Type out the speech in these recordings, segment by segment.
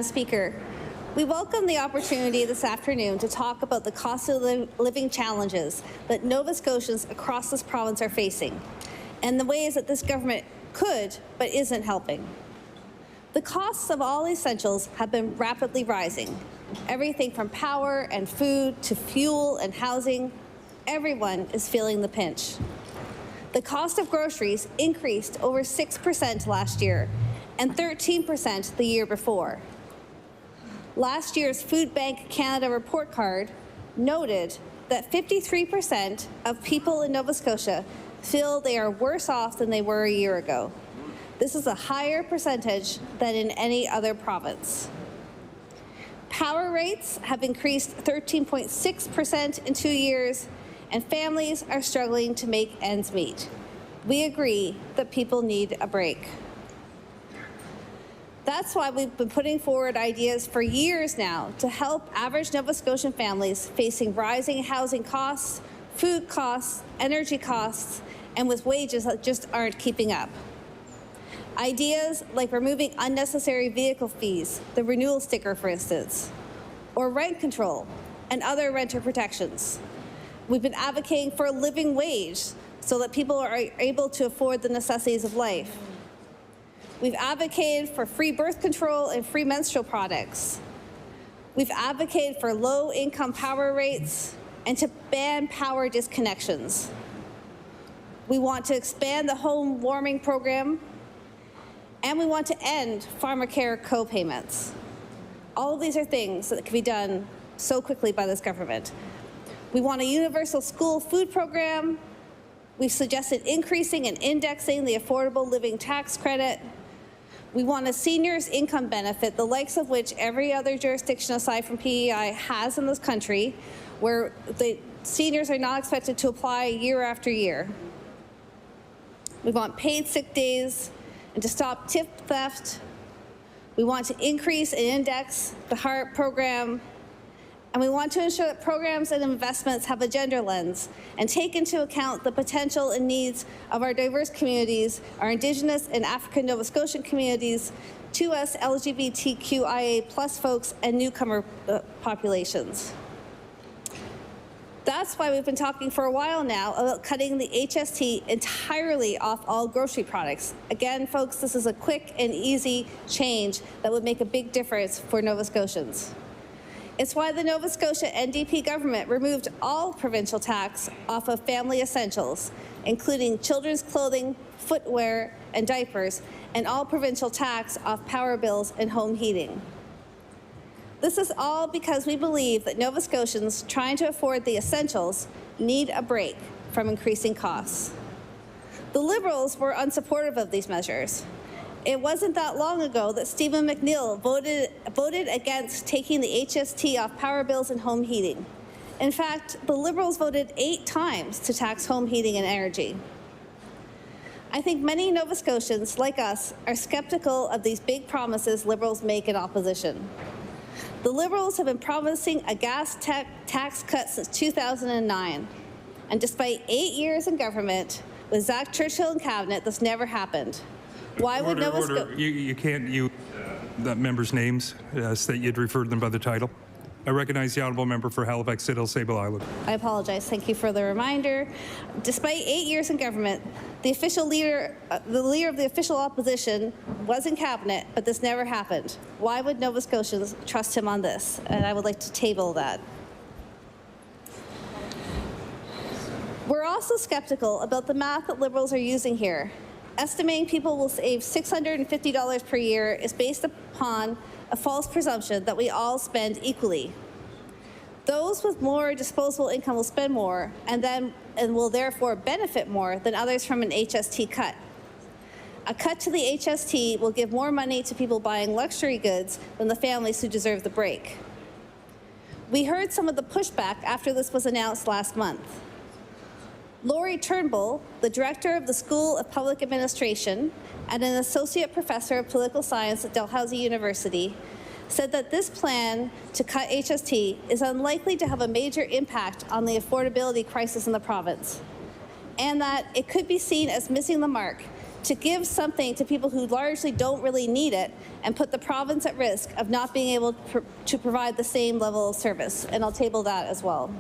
Speaker, we welcome the opportunity this afternoon to talk about the cost of living challenges that Nova Scotians across this province are facing and the ways that this government could but isn't helping. The costs of all essentials have been rapidly rising. Everything from power and food to fuel and housing, everyone is feeling the pinch. The cost of groceries increased over 6% last year and 13% the year before. Last year's Food Bank Canada report card noted that 53% of people in Nova Scotia feel they are worse off than they were a year ago. This is a higher percentage than in any other province. Power rates have increased 13.6% in 2 years, and families are struggling to make ends meet. We agree that people need a break. That's why we've been putting forward ideas for years now to help average Nova Scotian families facing rising housing costs, food costs, energy costs, and with wages that just aren't keeping up. Ideas like removing unnecessary vehicle fees, the renewal sticker for instance, or rent control and other renter protections. We've been advocating for a living wage so that people are able to afford the necessities of life. We've advocated for free birth control and free menstrual products. We've advocated for low-income power rates and to ban power disconnections. We want to expand the home warming program, and we want to end pharmacare co-payments. All of these are things that can be done so quickly by this government. We want a universal school food program. We've suggested increasing and indexing the affordable living tax credit. We want a seniors income benefit, the likes of which every other jurisdiction aside from PEI has in this country, where the seniors are not expected to apply year after year. We want paid sick days and to stop tip theft. We want to increase and index the HART program. And we want to ensure that programs and investments have a gender lens and take into account the potential and needs of our diverse communities, our Indigenous and African Nova Scotian communities, 2S LGBTQIA+ folks, and newcomer populations. That's why we've been talking for a while now about cutting the HST entirely off all grocery products. Again, folks, this is a quick and easy change that would make a big difference for Nova Scotians. It's why the Nova Scotia NDP government removed all provincial tax off of family essentials, including children's clothing, footwear, and diapers, and all provincial tax off power bills and home heating. This is all because we believe that Nova Scotians trying to afford the essentials need a break from increasing costs. The Liberals were unsupportive of these measures. It wasn't that long ago that Stephen McNeil voted against taking the HST off power bills and home heating. In fact, the Liberals voted 8 times to tax home heating and energy. I think many Nova Scotians, like us, are skeptical of these big promises Liberals make in opposition. The Liberals have been promising a gas tax cut since 2009, and despite 8 years in government, with Zach Churchill in cabinet, this never happened. Why would Nova Scotia? You can't use the members' names, state you'd referred them by the title. I recognize the honourable member for Halifax City, Sable Island. I apologize. Thank you for the reminder. Despite 8 years in government, the leader of the official opposition was in cabinet, but this never happened. Why would Nova Scotians trust him on this? And I would like to table that. We're also skeptical about the math that Liberals are using here. Estimating people will save $650 per year is based upon a false presumption that we all spend equally. Those with more disposable income will spend more and will therefore benefit more than others from an HST cut. A cut to the HST will give more money to people buying luxury goods than the families who deserve the break. We heard some of the pushback after this was announced last month. Laurie Turnbull, the director of the School of Public Administration and an associate professor of political science at Dalhousie University, said that this plan to cut HST is unlikely to have a major impact on the affordability crisis in the province, and that it could be seen as missing the mark to give something to people who largely don't really need it and put the province at risk of not being able to provide the same level of service. And I'll table that as well.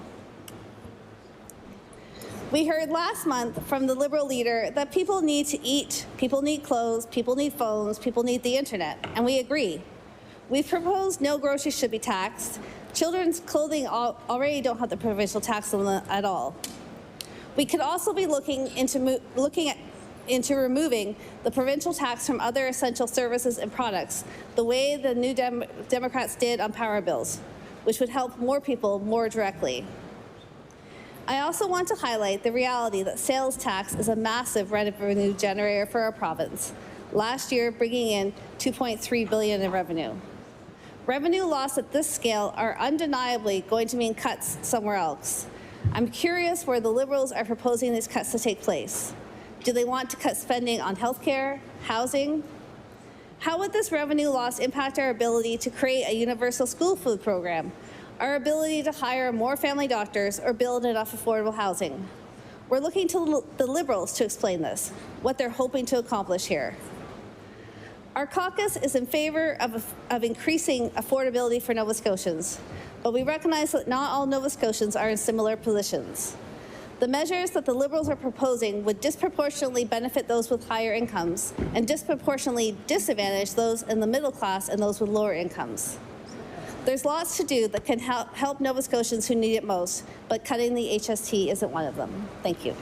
We heard last month from the Liberal leader that people need to eat, people need clothes, people need phones, people need the internet, and we agree. We've proposed no groceries should be taxed. Children's clothing already don't have the provincial tax on them at all. We could also be looking into removing the provincial tax from other essential services and products, the way the New Democrats did on power bills, which would help more people more directly. I also want to highlight the reality that sales tax is a massive revenue generator for our province, last year bringing in $2.3 billion in revenue. Revenue loss at this scale are undeniably going to mean cuts somewhere else. I'm curious where the Liberals are proposing these cuts to take place. Do they want to cut spending on healthcare, housing? How would this revenue loss impact our ability to create a universal school food program, our ability to hire more family doctors, or build enough affordable housing? We're looking to the Liberals to explain this, what they're hoping to accomplish here. Our caucus is in favor of increasing affordability for Nova Scotians, but we recognize that not all Nova Scotians are in similar positions. The measures that the Liberals are proposing would disproportionately benefit those with higher incomes and disproportionately disadvantage those in the middle class and those with lower incomes. There's lots to do that can help Nova Scotians who need it most, but cutting the HST isn't one of them. Thank you.